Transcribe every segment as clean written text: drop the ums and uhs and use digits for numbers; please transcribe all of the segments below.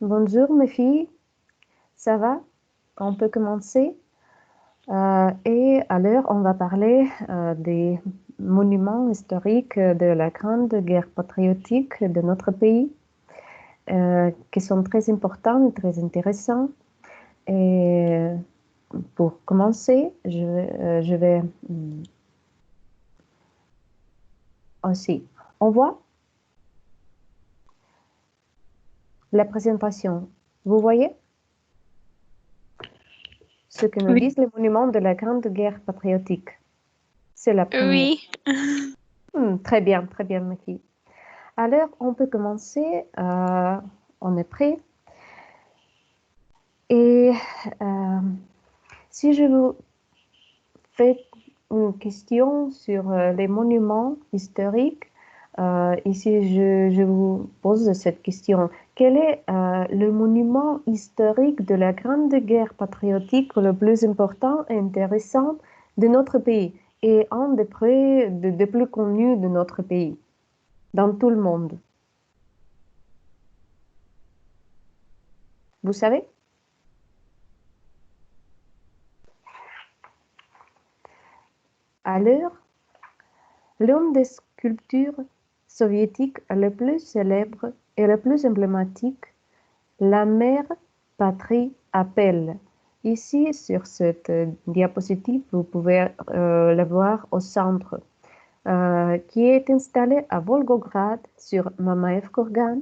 Bonjour mes filles, ça va? On peut commencer. Et alors, on va parler des monuments historiques de la Grande Guerre patriotique de notre pays, qui sont très importants et très intéressants. Et pour commencer, je vais aussi. On voit la présentation. Vous voyez ce que nous Oui. disent les monuments de la Grande Guerre patriotique. C'est la première. Oui. Très bien, ma fille. Alors, on peut commencer. On est prêt. Et si je vous fais une question sur les monuments historiques, ici je vous pose cette question. Quel est le monument historique de la Grande Guerre patriotique le plus important et intéressant de notre pays et un des plus connus de notre pays, dans tout le monde? Vous savez? Alors, l'une des sculptures soviétiques les plus célèbres et les plus emblématiques, la mère patrie appelle. Ici, sur cette diapositive, vous pouvez la voir au centre, qui est installée à Volgograd sur Mamaev Kurgan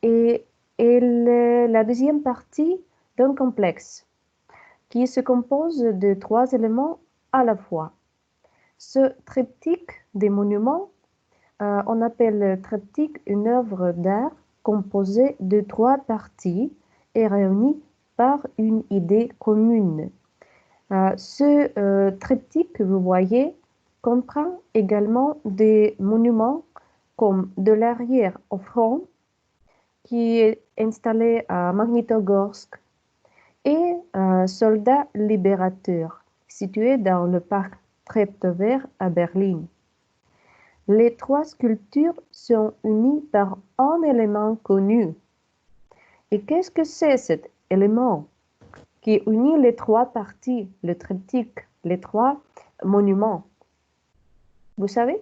et est la deuxième partie d'un complexe qui se compose de trois éléments à la fois. Ce triptyque des monuments, on appelle le triptyque une œuvre d'art composée de trois parties et réunie par une idée commune. Ce triptyque que vous voyez comprend également des monuments comme de l'arrière au front, qui est installé à Magnitogorsk, et Soldats libérateurs, situé dans le parc Treptower à Berlin. Les trois sculptures sont unies par un élément connu. Et qu'est-ce que c'est cet élément qui unit les trois parties, le triptyque, les trois monuments? Vous savez?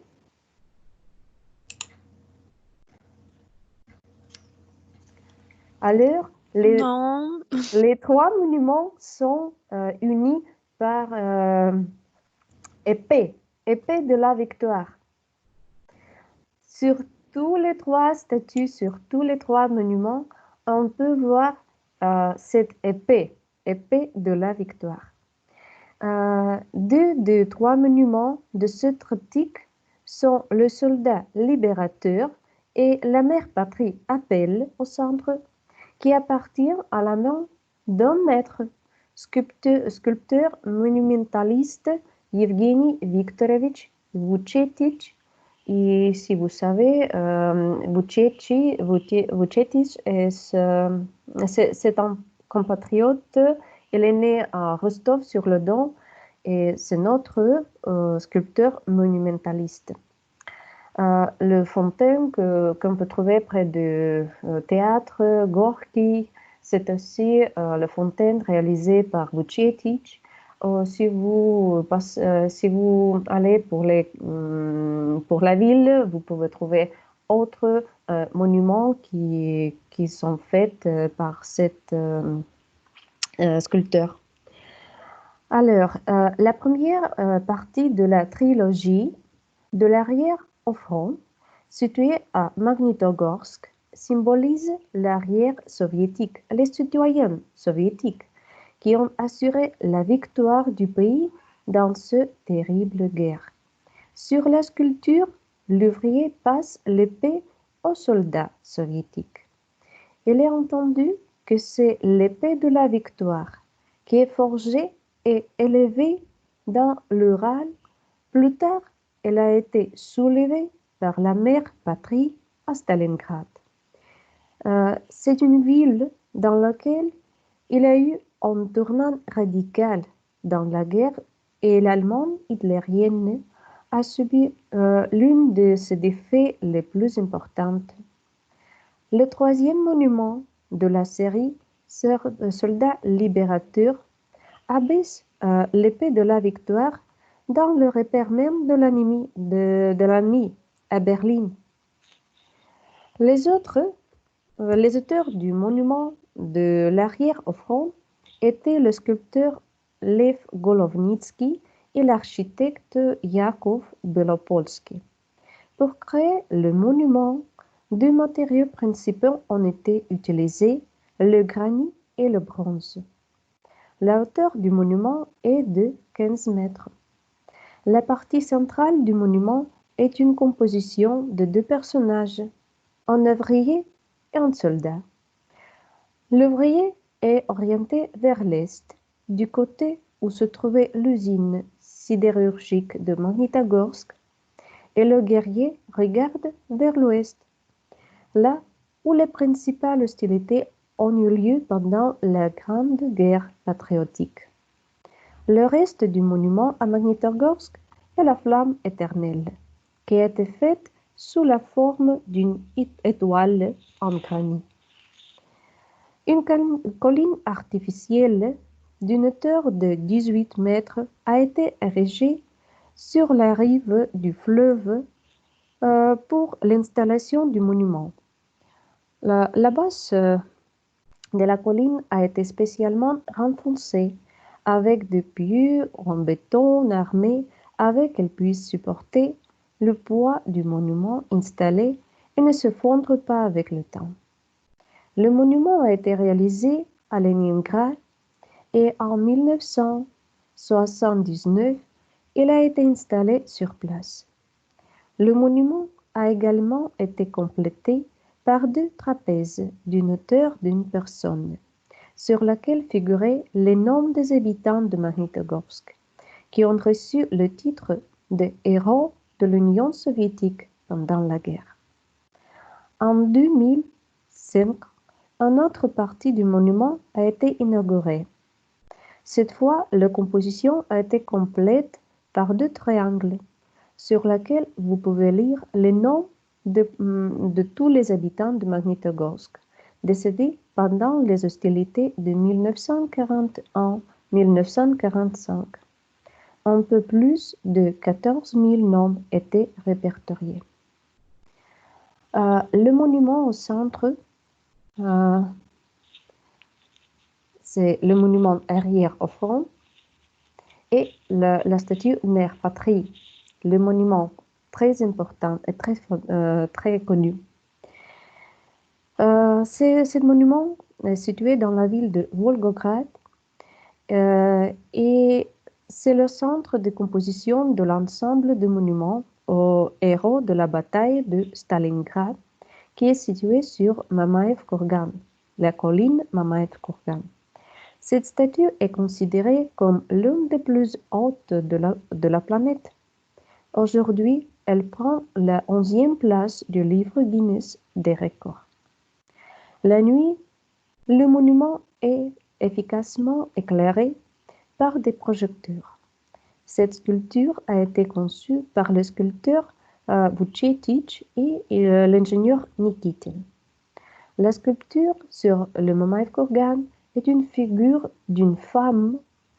Alors, Non. les trois monuments sont unis par épée, épée de la victoire. Sur tous les trois statues, sur tous les trois monuments, on peut voir cette épée, épée de la victoire. Deux des trois monuments de ce triptyque sont le soldat libérateur et la mère patrie appel au centre, qui appartient à la main d'un maître, sculpteur monumentaliste Evgeny Viktorovich Vuchetich. Et si vous savez, Vuchetich c'est un compatriote. Il est né à Rostov-sur-le-Don et c'est notre sculpteur monumentaliste. Le fontaine qu'on peut trouver près du théâtre Gorky, c'est aussi le fontaine réalisé par Vuchetich. Si vous allez pour la ville, vous pouvez trouver autres monuments qui sont faits par cet sculpteur. Alors, la première partie de la trilogie, de l'arrière au front, située à Magnitogorsk, symbolise l'arrière soviétique, les citoyens soviétiques qui ont assuré la victoire du pays dans cette terrible guerre. Sur la sculpture, l'ouvrier passe l'épée aux soldats soviétiques. Il est entendu que c'est l'épée de la victoire qui est forgée et élevée dans l'Ural. Plus tard, elle a été soulevée par la mère patrie à Stalingrad. C'est une ville dans laquelle il y a eu un tournant radical dans la guerre et l'Allemagne hitlérienne a subi l'une de ses défaites les plus importantes. Le troisième monument de la série Soldats libérateurs abaisse l'épée de la victoire dans le repère même de l'ennemi à Berlin. Les auteurs du monument de l'arrière au front étaient le sculpteur Lev Golovnitsky et l'architecte Yakov Belopolsky. Pour créer le monument, deux matériaux principaux ont été utilisés, le granit et le bronze. La hauteur du monument est de 15 mètres. La partie centrale du monument est une composition de deux personnages, un ouvrier et un soldat. L'ouvrier est orienté vers l'est, du côté où se trouvait l'usine sidérurgique de Magnitogorsk, et le guerrier regarde vers l'ouest, là où les principales hostilités ont eu lieu pendant la Grande Guerre patriotique. Le reste du monument à Magnitogorsk est la flamme éternelle, qui a été faite sous la forme d'une étoile en granit. Une colline artificielle d'une hauteur de 18 mètres a été érigée sur la rive du fleuve pour l'installation du monument. La base de la colline a été spécialement renfoncée avec des pieux en béton armés afin qu'elle puisse supporter le poids du monument installé et ne se fondre pas avec le temps. Le monument a été réalisé à Leningrad et en 1979, il a été installé sur place. Le monument a également été complété par deux trapèzes d'une hauteur d'une personne, sur laquelle figuraient les noms des habitants de Magnitogorsk, qui ont reçu le titre de héros de l'Union soviétique pendant la guerre. En 2005, une autre partie du monument a été inaugurée. Cette fois, la composition a été complète par deux triangles, sur lesquels vous pouvez lire les noms de tous les habitants de Magnitogorsk, décédés pendant les hostilités de 1941-1945. Un peu plus de 14 000 noms étaient répertoriés. Le monument au centre, c'est le monument arrière au front et la statue Mère Patrie, le monument très important et très connu. Ce monument est situé dans la ville de Volgograd et c'est le centre de composition de l'ensemble des monuments aux héros de la bataille de Stalingrad, qui est situé sur Mamaev-Kurgan, la colline Mamaev-Kurgan. Cette statue est considérée comme l'une des plus hautes de la planète. Aujourd'hui, elle prend la 11e place du livre Guinness des records. La nuit, le monument est efficacement éclairé par des projecteurs. Cette sculpture a été conçue par le sculpteur Vucetich et l'ingénieur Nikitin. La sculpture sur le Mamaev-Kurgan est une figure d'une femme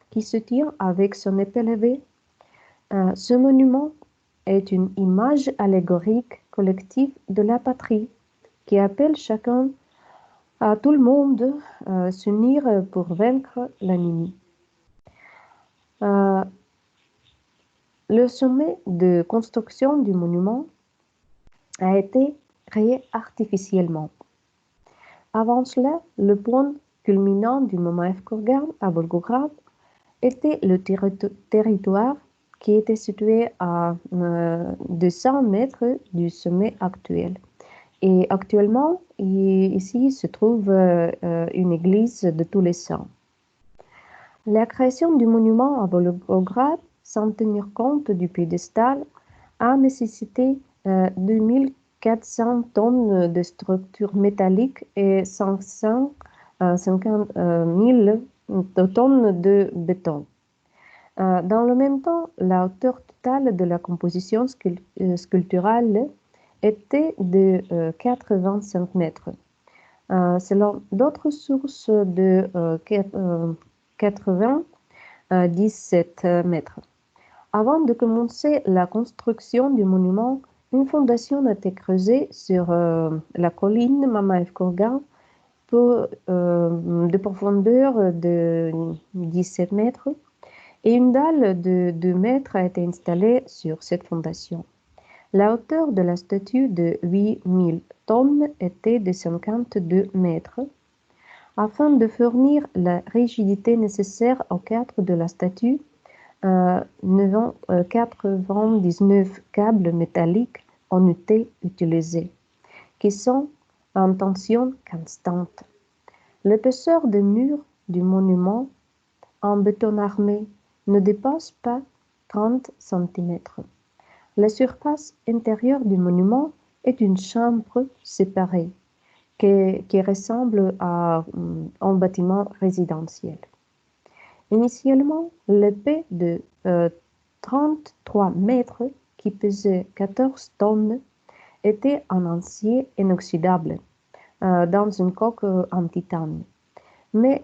qui se tient avec son épée levée. Ce monument est une image allégorique collective de la patrie qui appelle chacun à tout le monde à s'unir pour vaincre l'ennemi. Le sommet de construction du monument a été créé artificiellement. Avant cela, le point culminant du Mamaev-Kurgan à Volgograd était le territoire qui était situé à 200 mètres du sommet actuel. Et actuellement, ici se trouve une église de tous les saints. La création du monument à Volgograd, sans tenir compte du piédestal, a nécessité 2400 tonnes de structures métalliques et 550 000 tonnes de béton. Dans le même temps, la hauteur totale de la composition sculpturale était de 85 mètres. Selon d'autres sources de 97 mètres. Avant de commencer la construction du monument, une fondation a été creusée sur la colline Mamaev Kourgan de profondeur de 17 mètres et une dalle de 2 mètres a été installée sur cette fondation. La hauteur de la statue de 8000 tonnes était de 52 mètres. Afin de fournir la rigidité nécessaire au cadre de la statue, 99 câbles métalliques ont été utilisés, qui sont en tension constante. L'épaisseur des murs du monument en béton armé ne dépasse pas 30 cm. La surface intérieure du monument est une chambre séparée qui ressemble à un bâtiment résidentiel. Initialement, l'épée de 33 mètres, qui pesait 14 tonnes, était en acier inoxydable dans une coque en titane. Mais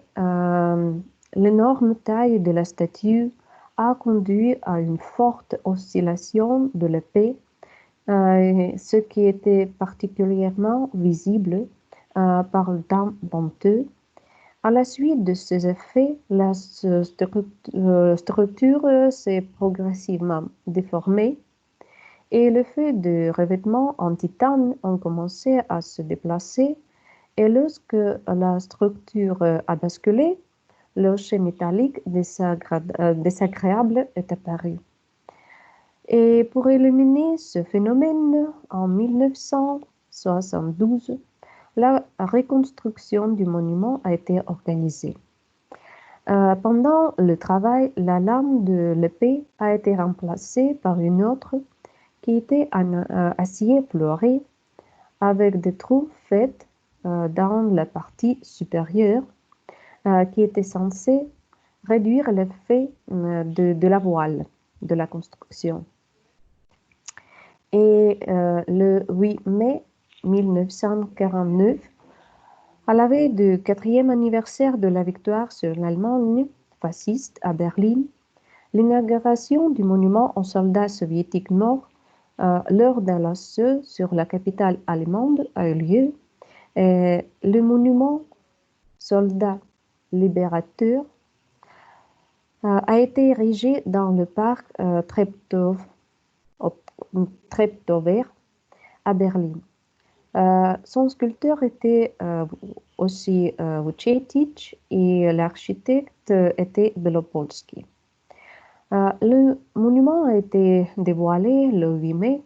l'énorme taille de la statue a conduit à une forte oscillation de l'épée, ce qui était particulièrement visible par le temps venteux. À la suite de ces effets, la structure s'est progressivement déformée et le fait de revêtements en titane ont commencé à se déplacer et lorsque la structure a basculé, le rocher métallique désagréable est apparu. Et pour éliminer ce phénomène, en 1972, la reconstruction du monument a été organisée. Pendant le travail, la lame de l'épée a été remplacée par une autre qui était en acier fluoré avec des trous faits dans la partie supérieure qui était censée réduire l'effet de la voile de la construction. Et le 8 mai 1949, à la veille du 4e anniversaire de la victoire sur l'Allemagne fasciste à Berlin, l'inauguration du monument aux soldats soviétiques morts lors d'un assaut sur la capitale allemande a eu lieu. Et le monument soldats libérateurs a été érigé dans le parc Treptower à Berlin. Son sculpteur était aussi Vucetich et l'architecte était Belopolsky. Le monument a été dévoilé le 8 mai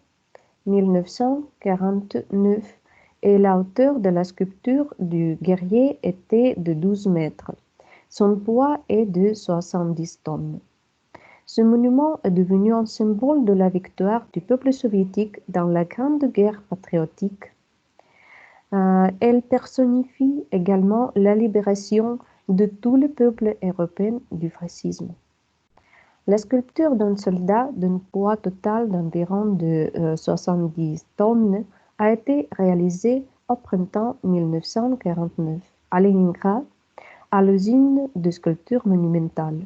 1949 et la hauteur de la sculpture du guerrier était de 12 mètres. Son poids est de 70 tonnes. Ce monument est devenu un symbole de la victoire du peuple soviétique dans la Grande Guerre patriotique. Elle personnifie également la libération de tout le peuple européen du fascisme. La sculpture d'un soldat d'un poids total d'environ de 70 tonnes a été réalisée au printemps 1949 à Leningrad, à l'usine de sculpture monumentale.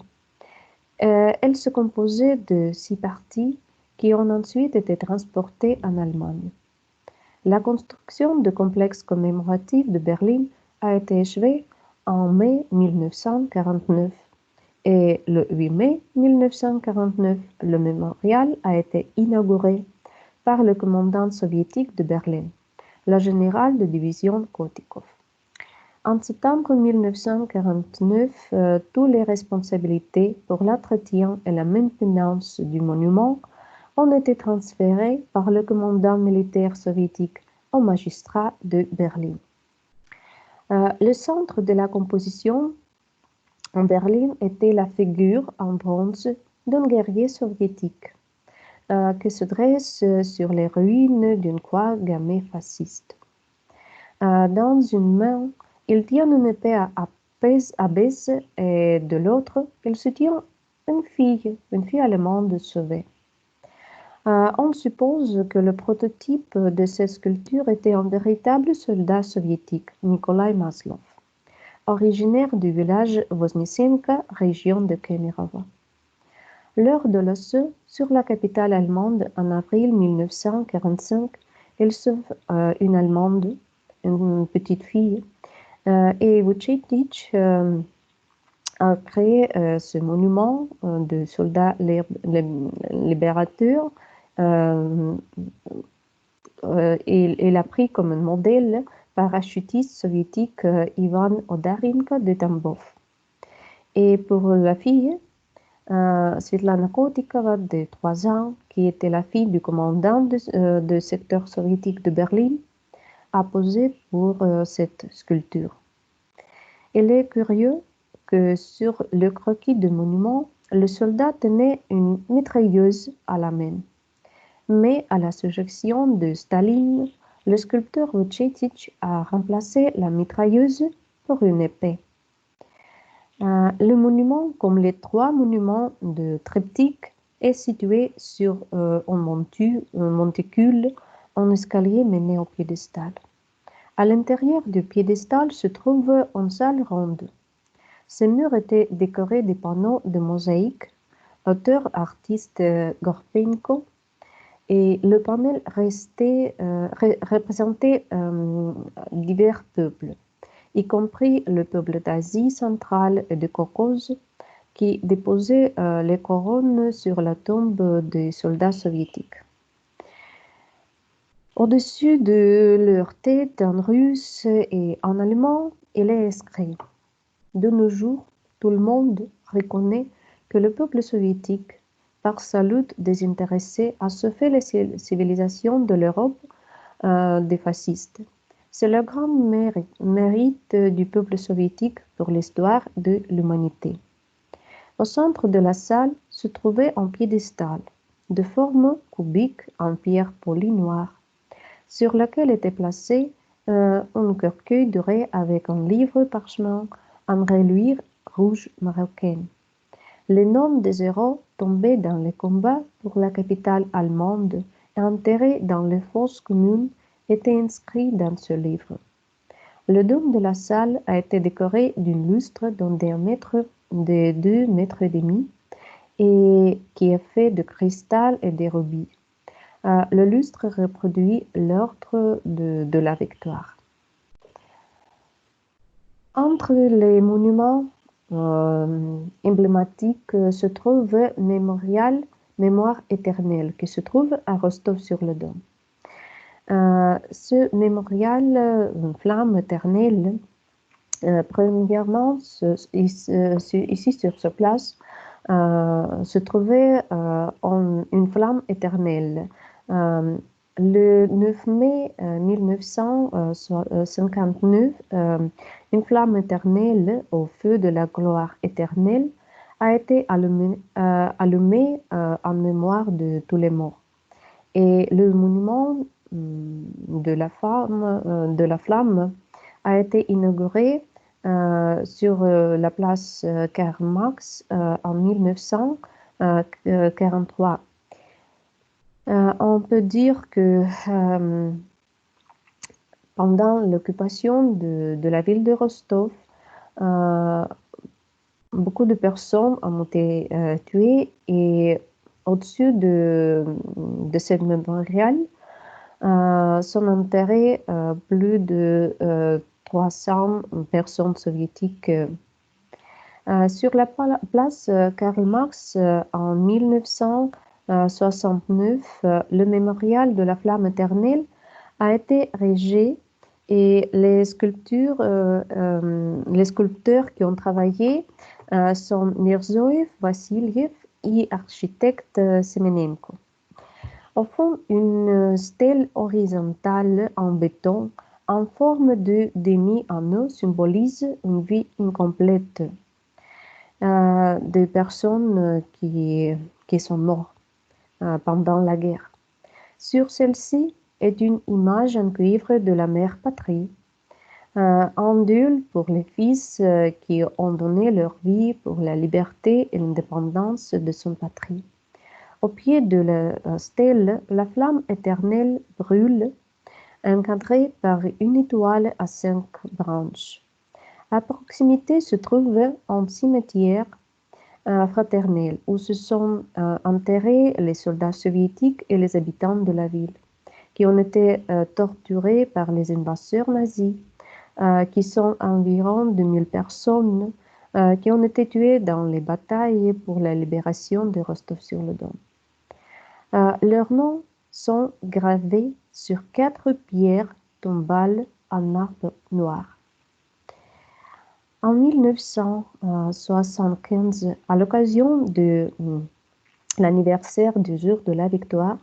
Elle se composait de 6 parties qui ont ensuite été transportées en Allemagne. La construction du complexe commémoratif de Berlin a été achevée en mai 1949 et le 8 mai 1949, le mémorial a été inauguré par le commandant soviétique de Berlin, le général de division Kotikov. En septembre 1949, toutes les responsabilités pour l'entretien et la maintenance du monument ont été transférées par le commandant militaire soviétique au magistrat de Berlin. Le centre de la composition en Berlin était la figure en bronze d'un guerrier soviétique qui se dresse sur les ruines d'une croix gammée fasciste. Dans une main, il tient une épée à baisse et de l'autre, il soutient une fille allemande sauvée. On suppose que le prototype de cette sculpture était un véritable soldat soviétique, Nikolai Maslov, originaire du village Voznesenka, région de Kemerovo. Lors de l'assaut sur la capitale allemande en avril 1945, il sauve une Allemande, une petite fille, et Vucetich a créé ce monument de soldats libérateurs. Il a pris comme modèle parachutiste soviétique Ivan Odarenko de Tambov. Et pour la fille, Svetlana Kotikova, de 3 ans, qui était la fille du commandant du secteur soviétique de Berlin, a posé pour cette sculpture. Il est curieux que sur le croquis du monument, le soldat tenait une mitrailleuse à la main. Mais à la suggestion de Staline, le sculpteur Vucetich a remplacé la mitrailleuse pour une épée. Le monument, comme les 3 monuments de triptyque, est situé sur un monticule, un escalier mené au piédestal. À l'intérieur du piédestal se trouve une salle ronde. Ces murs étaient décorés de panneaux de mosaïque, auteur artiste Gorpenko, et le panel représentait divers peuples, y compris le peuple d'Asie centrale et de Caucase, qui déposaient les couronnes sur la tombe des soldats soviétiques. Au-dessus de leur tête, en russe et en allemand, il est inscrit: de nos jours, tout le monde reconnaît que le peuple soviétique, par sa lutte désintéressée, a sauvé les civilisations de l'Europe des fascistes. C'est le grand mérite du peuple soviétique pour l'histoire de l'humanité. Au centre de la salle se trouvait un piédestal de forme cubique en pierre polie noire, sur lequel était placé un cercueil doré avec un livre parchemin en reliure rouge marocaine. Les noms des héros tombés dans les combats pour la capitale allemande et enterrés dans les fosses communes étaient inscrits dans ce livre. Le dôme de la salle a été décoré d'une lustre d'un diamètre de 2,5 mètres et qui est fait de cristal et de rubis. Le lustre reproduit l'ordre de la victoire. Entre les monuments emblématiques se trouve Mémorial Mémoire éternelle qui se trouve à Rostov-sur-le-Don. Ce mémorial flamme éternelle, premièrement, ici sur ce place, se trouvait une flamme éternelle. Le 9 mai 1959, une flamme éternelle au feu de la gloire éternelle a été allumée en mémoire de tous les morts. Et le monument de la flamme a été inauguré sur la place Karl Marx en 1943. On peut dire que pendant l'occupation de la ville de Rostov, beaucoup de personnes ont été tuées et au-dessus de cette mémorial sont enterrées plus de 300 personnes soviétiques. Sur la place Karl Marx, en 1969, le mémorial de la flamme éternelle a été érigé et les sculpteurs qui ont travaillé sont Mirzoev, Vassiliev et architecte Semenenko. Au fond, une stèle horizontale en béton en forme de demi-anneau symbolise une vie incomplète de personnes qui sont mortes pendant la guerre. Sur celle-ci est une image en cuivre de la mère patrie, un dûle pour les fils qui ont donné leur vie pour la liberté et l'indépendance de son patrie. Au pied de la stèle, la flamme éternelle brûle, encadrée par une étoile à 5 branches. À proximité se trouve un cimetière fraternel où se sont enterrés les soldats soviétiques et les habitants de la ville, qui ont été torturés par les invaseurs nazis, qui sont environ 2000 personnes qui ont été tuées dans les batailles pour la libération de Rostov-sur-le-Don. Leurs noms sont gravés sur 4 pierres tombales en marbre noir. En 1975, à l'occasion de l'anniversaire du jour de la victoire,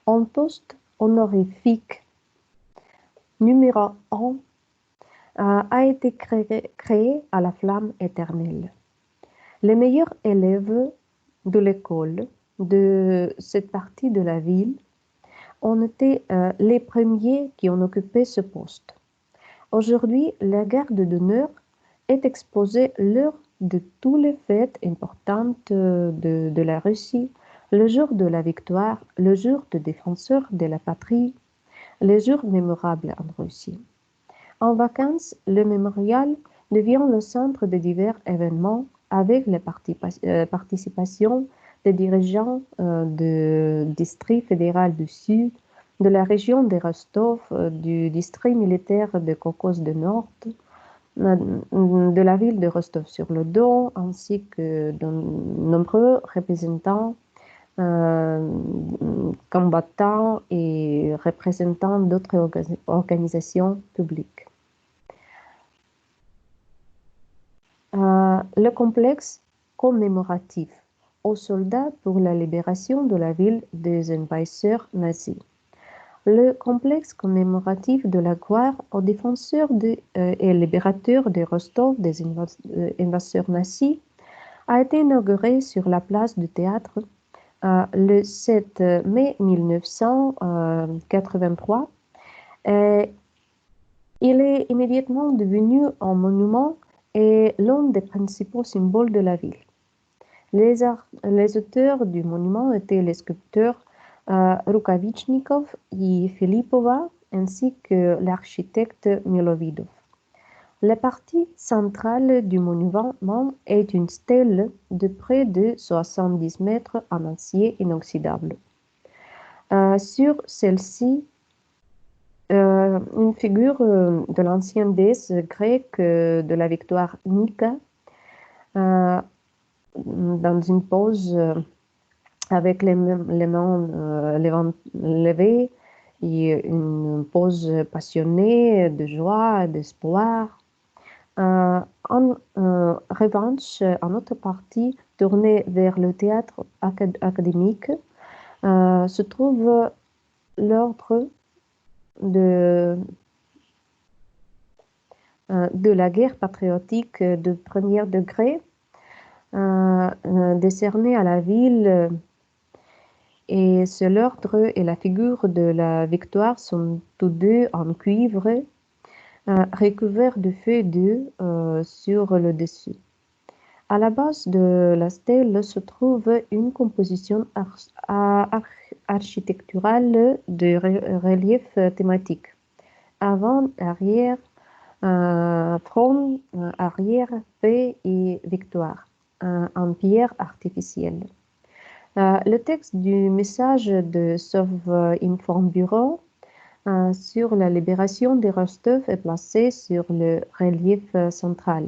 un poste honorifique numéro 1 a été créé à la flamme éternelle. Les meilleurs élèves de l'école de cette partie de la ville ont été les premiers qui ont occupé ce poste. Aujourd'hui, la garde d'honneur est exposée lors de tous les fêtes importantes de la Russie, le jour de la victoire, le jour des défenseurs de la patrie, les jours mémorables en Russie. En vacances, le mémorial devient le centre de divers événements avec la participation des dirigeants du district fédéral du Sud, de la région de Rostov, du district militaire de Caucase du Nord, de la ville de Rostov-sur-le-Don, ainsi que de nombreux représentants, combattants et représentants d'autres organisations publiques. Le complexe commémoratif aux soldats pour la libération de la ville des envahisseurs nazis. Le complexe commémoratif de la gloire aux défenseurs et libérateurs de Rostov des invaseurs nazis a été inauguré sur la place du théâtre le 7 mai 1983. Il est immédiatement devenu un monument et l'un des principaux symboles de la ville. Les auteurs du monument étaient les sculpteurs Rukavichnikov et Filipova, ainsi que l'architecte Milovidov. La partie centrale du monument est une stèle de près de 70 mètres en acier inoxydable. Sur celle-ci, une figure de l'ancienne déesse grecque de la victoire Nika, dans une pose avec les mains levées et une pose passionnée de joie, d'espoir. En revanche, en autre partie tournée vers le théâtre académique, se trouve l'ordre de la guerre patriotique de premier degré décerné à la ville, et l'ordre et la figure de la victoire sont tous deux en cuivre, recouverts de feuilles d'œuf sur le dessus. À la base de la stèle se trouve une composition architecturale de reliefs thématiques. Avant, arrière, front, arrière, paix et victoire, en pierre artificielle. Le texte du message de Sovinformbureau sur la libération de Rostov est placé sur le relief central.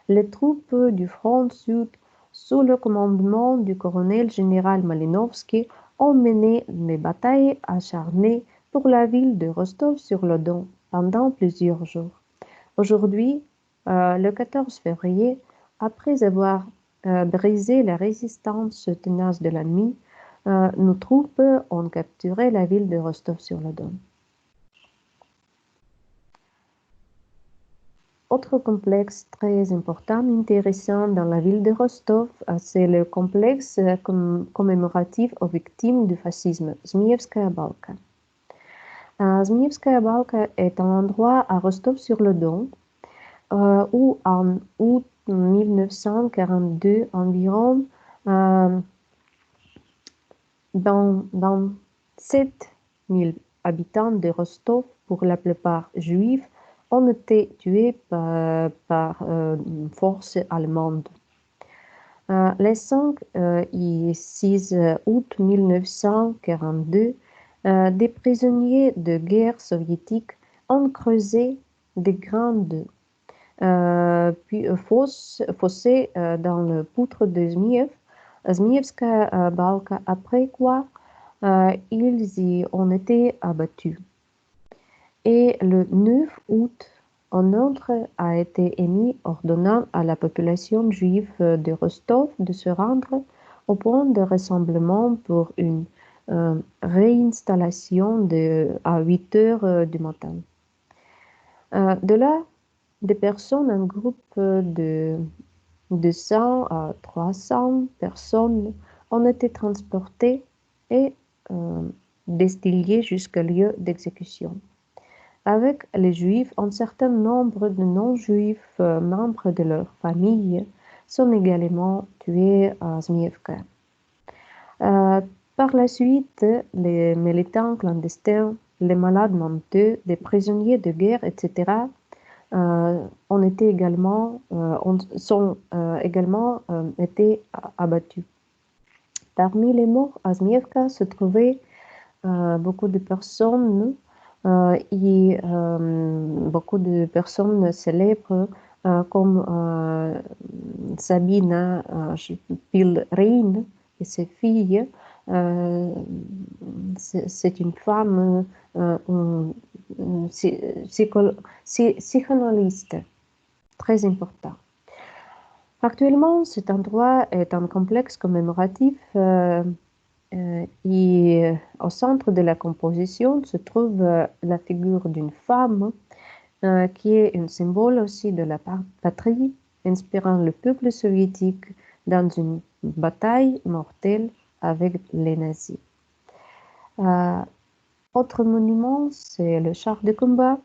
Les troupes du front sud, sous le commandement du colonel général Malinovski, ont mené des batailles acharnées pour la ville de Rostov-sur-le-Don pendant plusieurs jours. Aujourd'hui, le 14 février, après avoir brisé la résistance tenace de l'ennemi, nos troupes ont capturé la ville de Rostov-sur-le-Don. Autre complexe très important, intéressant dans la ville de Rostov, c'est le complexe commémoratif aux victimes du fascisme, Zmievskaya Balka. Zmievskaya Balka est un endroit à Rostov-sur-le-Don où en août 1942 environ Dans 7000 habitants de Rostov, pour la plupart juifs, ont été tués par une force allemande. Les 5 et 6 août 1942, des prisonniers de guerre soviétiques ont creusé des grandes fossés dans le poutre de Zmievskaya Balka, après quoi ils y ont été abattus. Et le 9 août, un ordre a été émis ordonnant à la population juive de Rostov de se rendre au point de rassemblement pour une réinstallation à 8 heures du matin. De là, des personnes, un groupe de 200 à 300 personnes ont été transportées et destillées jusqu'au lieu d'exécution. Avec les Juifs, un certain nombre de non-Juifs, membres de leur famille, sont également tués à Zmievka. Par la suite, les militants clandestins, les malades menteux, des prisonniers de guerre, etc., sont également été abattus. Parmi les morts à Zmievka se trouvaient beaucoup de personnes et beaucoup de personnes célèbres comme Sabina Pilrein et ses filles. C'est une femme psychanalyste très important. Actuellement, cet endroit est un complexe commémoratif et au centre de la composition se trouve la figure d'une femme qui est un symbole aussi de la patrie, inspirant le peuple soviétique dans une bataille mortelle avec les nazis. Autre monument, c'est le char de combat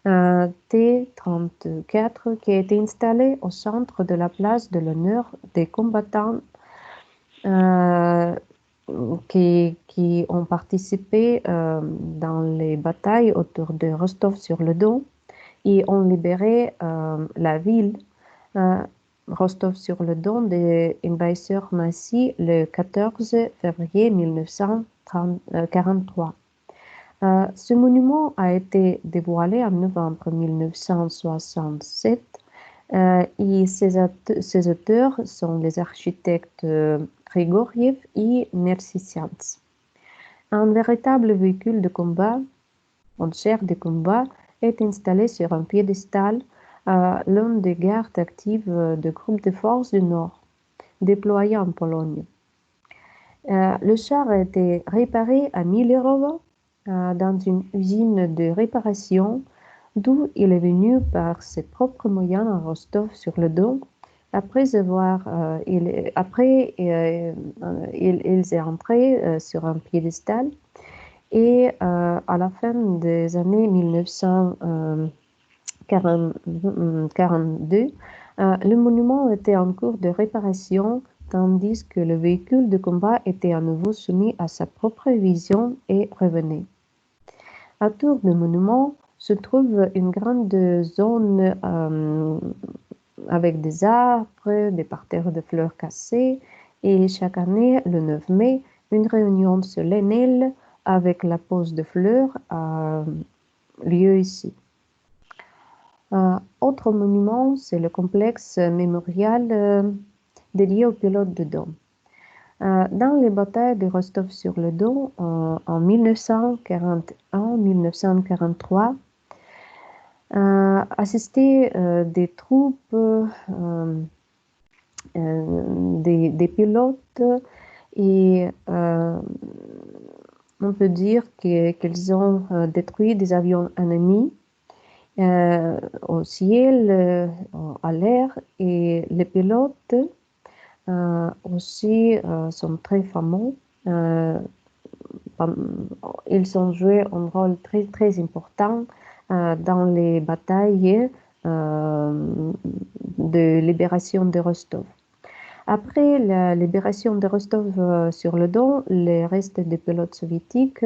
T-34 qui a été installé au centre de la place de l'honneur des combattants qui ont participé dans les batailles autour de Rostov-sur-le-Don et ont libéré la ville Rostov-sur-le-Don des envahisseurs nazis le 14 février 1943. Ce monument a été dévoilé en novembre 1967 et ses auteurs sont les architectes Grigoriev et Nersissians. Un véritable véhicule de combat, un char de combat, est installé sur un piédestal l'un des gardes actives de groupes de forces du Nord, déployés en Pologne. Le char a été réparé à Milerovo, dans une usine de réparation, d'où il est venu par ses propres moyens à Rostov-sur-le-Don. Après il est entré sur un piédestal et à la fin des années 1942, le monument était en cours de réparation tandis que le véhicule de combat était à nouveau soumis à sa propre vision et revenait. Autour du monument se trouve une grande zone avec des arbres, des parterres de fleurs cassées et chaque année, le 9 mai, une réunion solennelle avec la pose de fleurs a lieu ici. Autre monument, c'est le complexe mémorial dédié aux pilotes de Don. Dans les batailles de Rostov-sur-le-Don en 1941-1943, assister des troupes, des pilotes et on peut dire qu'ils ont détruit des avions ennemis au ciel, à l'air, et les pilotes aussi sont très fameux. Ils ont joué un rôle très, très important dans les batailles de libération de Rostov. Après la libération de Rostov-sur-le-Don, les restes des pilotes soviétiques,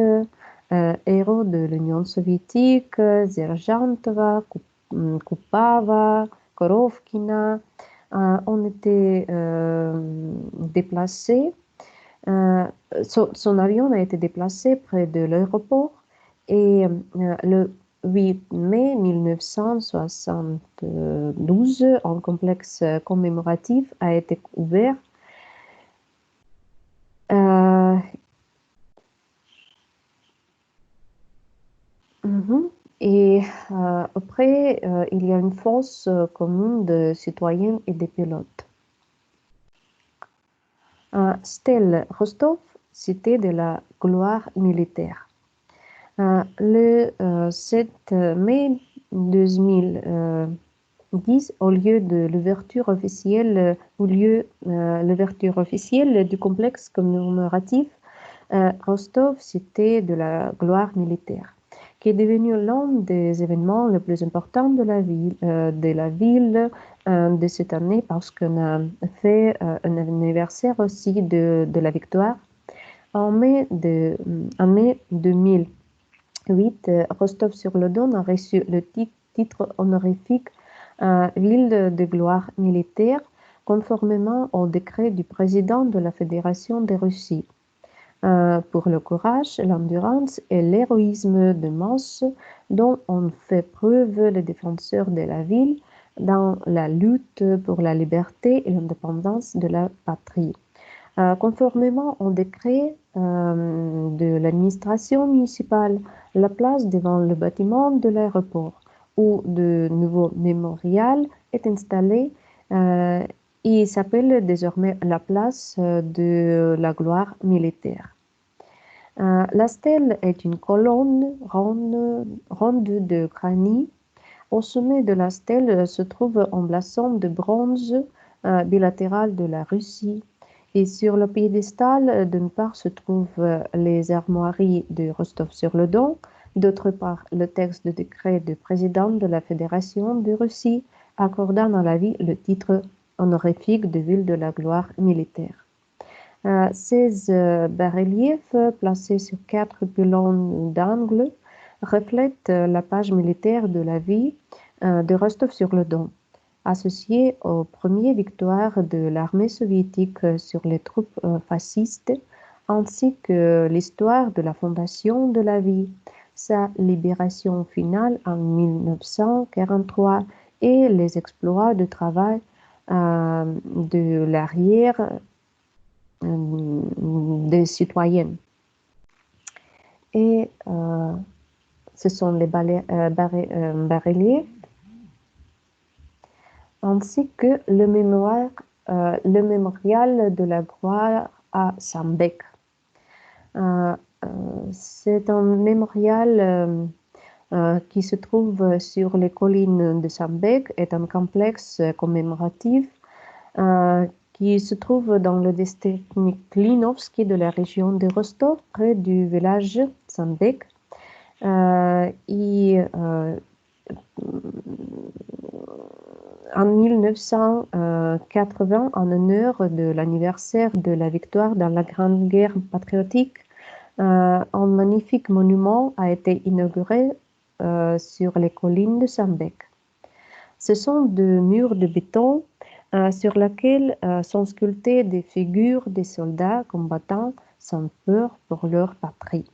héros de l'Union soviétique, Zerjantova, Kupava, Korovkina, ont été déplacés. Son avion a été déplacé près de l'aéroport et le 8 mai 1972, un complexe commémoratif a été ouvert. Et après, il y a une fosse commune de citoyens et des pilotes. Stèle Rostov, cité de la gloire militaire. Le 7 mai 2010, au lieu de l'ouverture officielle, l'ouverture officielle du complexe commémoratif Rostov, cité de la gloire militaire, qui est devenu l'un des événements les plus importants de la ville de cette année parce qu'on a fait un anniversaire aussi de la victoire. En mai 2008, Rostov-sur-le-Don a reçu le titre honorifique ville de gloire militaire, conformément au décret du président de la Fédération de Russie. Pour le courage, l'endurance et l'héroïsme de masse dont ont fait preuve les défenseurs de la ville dans la lutte pour la liberté et l'indépendance de la patrie. Conformément au décret de l'administration municipale, la place devant le bâtiment de l'aéroport où de nouveau mémorial est installé. Il s'appelle désormais la place de la gloire militaire. La stèle est une colonne ronde de granit. Au sommet de la stèle se trouve un blason de bronze bilatéral de la Russie. Et sur le piédestal, d'une part se trouvent les armoiries de Rostov-sur-le-Don, d'autre part le texte de décret du président de la Fédération de Russie accordant à la ville le titre honorifique de ville de la gloire militaire. 16 bas-reliefs placés sur 4 pylônes d'angle reflètent la page militaire de la vie de Rostov-sur-le-Don, associée aux premières victoires de l'armée soviétique sur les troupes fascistes, ainsi que l'histoire de la fondation de la ville, sa libération finale en 1943 et les exploits de travail de l'arrière des citoyennes. Et ce sont les bas-reliefs ainsi que le mémorial de la gloire à Sambec. C'est un mémorial qui se trouve sur les collines de Sambec, est un complexe commémoratif qui se trouve dans le district Klinovski de la région de Rostov, près du village Sambec. En 1980, en honneur de l'anniversaire de la victoire dans la Grande Guerre patriotique, un magnifique monument a été inauguré sur les collines de Sambec. Ce sont deux murs de béton sur lesquels sont sculptées des figures des soldats combattants sans peur pour leur patrie.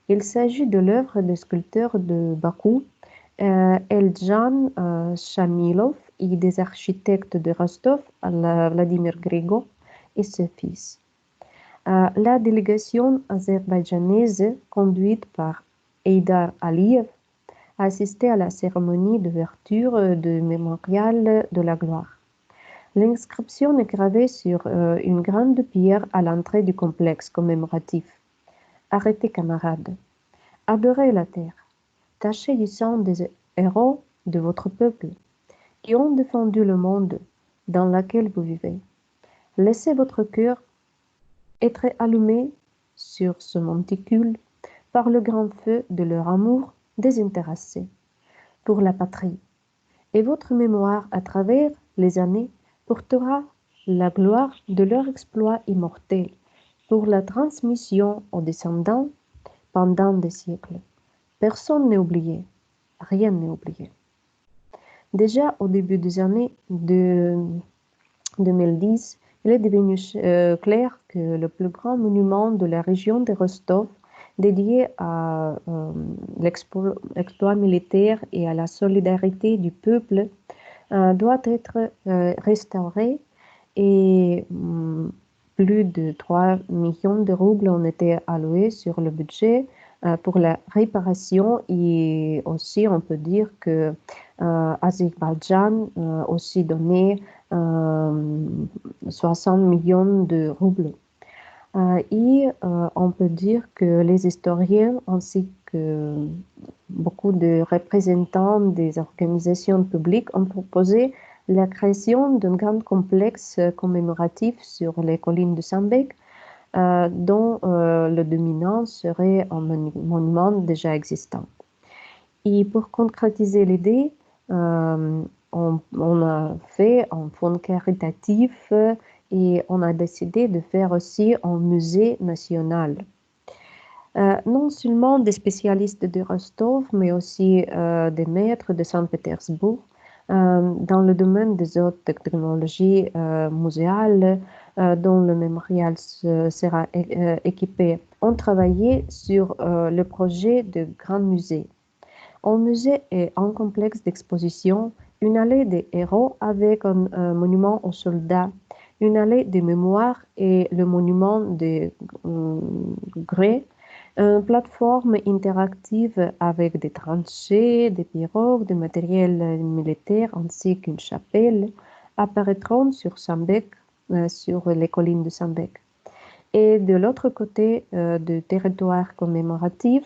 Il s'agit de l'œuvre du sculpteur de Bakou, Eldjan Shamilov, et des architectes de Rostov, Vladimir Grigov et ses fils. La délégation azerbaïdjanaise, conduite par Eidar Aliyev, a assisté à la cérémonie d'ouverture du mémorial de la gloire. L'inscription est gravée sur une grande pierre à l'entrée du complexe commémoratif. Arrêtez, camarades. Adorez la terre. Tâchez du sang des héros de votre peuple qui ont défendu le monde dans lequel vous vivez. Laissez votre cœur être allumé sur ce monticule par le grand feu de leur amour désintéressé pour la patrie. Et votre mémoire à travers les années portera la gloire de leur exploit immortel pour la transmission aux descendants pendant des siècles. Personne n'est oublié, rien n'est oublié. Déjà au début des années 2010, il est devenu clair que le plus grand monument de la région de Rostov, dédié à l'exploit militaire et à la solidarité du peuple, doit être restauré et plus de 3 millions de roubles ont été alloués sur le budget pour la réparation et aussi on peut dire que Azerbaïdjan a aussi donné 60 millions de roubles. Et on peut dire que les historiens ainsi que beaucoup de représentants des organisations publiques ont proposé la création d'un grand complexe commémoratif sur les collines de Sambek, dont le dominant serait un monument déjà existant. Et pour concrétiser l'idée, on a fait un fonds caritatif et on a décidé de faire aussi un musée national. Non seulement des spécialistes de Rostov, mais aussi des maîtres de Saint-Pétersbourg dans le domaine des hautes technologies muséales, dont le mémorial sera équipé, ont travaillé sur le projet de grand musée. Un musée est un complexe d'exposition, une allée des héros avec un monument aux soldats, une allée de mémoire et le monument de grès, une plateforme interactive avec des tranchées, des pirogues, des matériels militaires ainsi qu'une chapelle apparaîtront sur Sambek, sur les collines de Sambek. Et de l'autre côté du territoire commémoratif,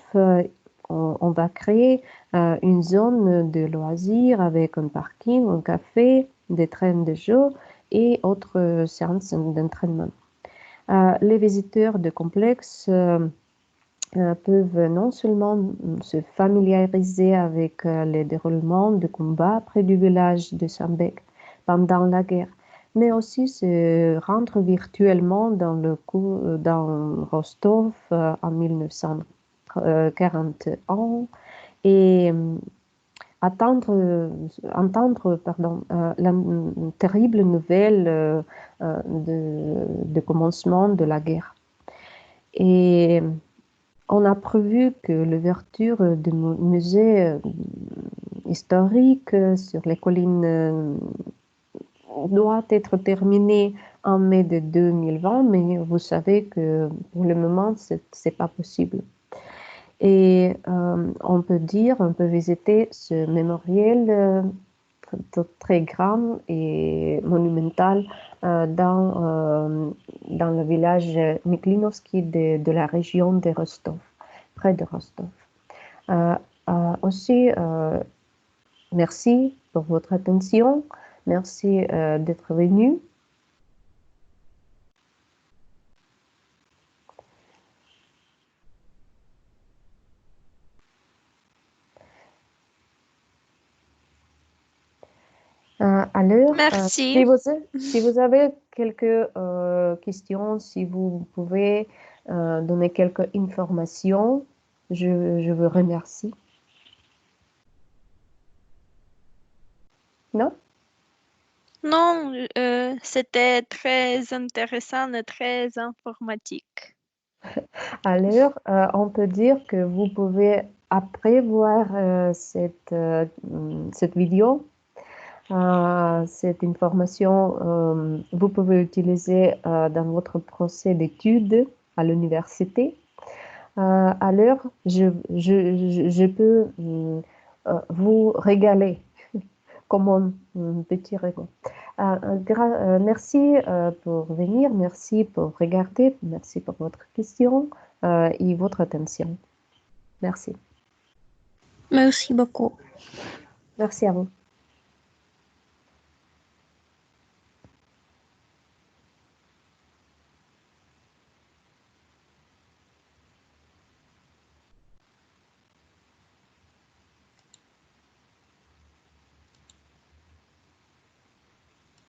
on va créer une zone de loisirs avec un parking, un café, des trains de jeu et autres séances d'entraînement. Les visiteurs de complexe peuvent non seulement se familiariser avec les déroulements de combats près du village de Sambek pendant la guerre, mais aussi se rendre virtuellement dans Rostov en 1941 et entendre la terrible nouvelle de commencement de la guerre. Et on a prévu que l'ouverture du musée historique sur les collines doit être terminée en mai de 2020, mais vous savez que pour le moment, c'est pas possible. Et on peut visiter ce mémorial très grand et monumental dans le village Niklinovski de la région de Rostov, près de Rostov. Aussi, merci pour votre attention. Merci d'être venu. Alors, Merci. si vous avez quelques questions, si vous pouvez donner quelques informations, je vous remercie. Non? Non, c'était très intéressant et très informatique. Alors, on peut dire que vous pouvez, après voir cette vidéo, cette information, vous pouvez utiliser dans votre procès d'études à l'université. Alors, je peux vous régaler comme un petit régal. Merci pour venir, merci pour regarder, merci pour votre question et votre attention. Merci. Merci beaucoup. Merci à vous.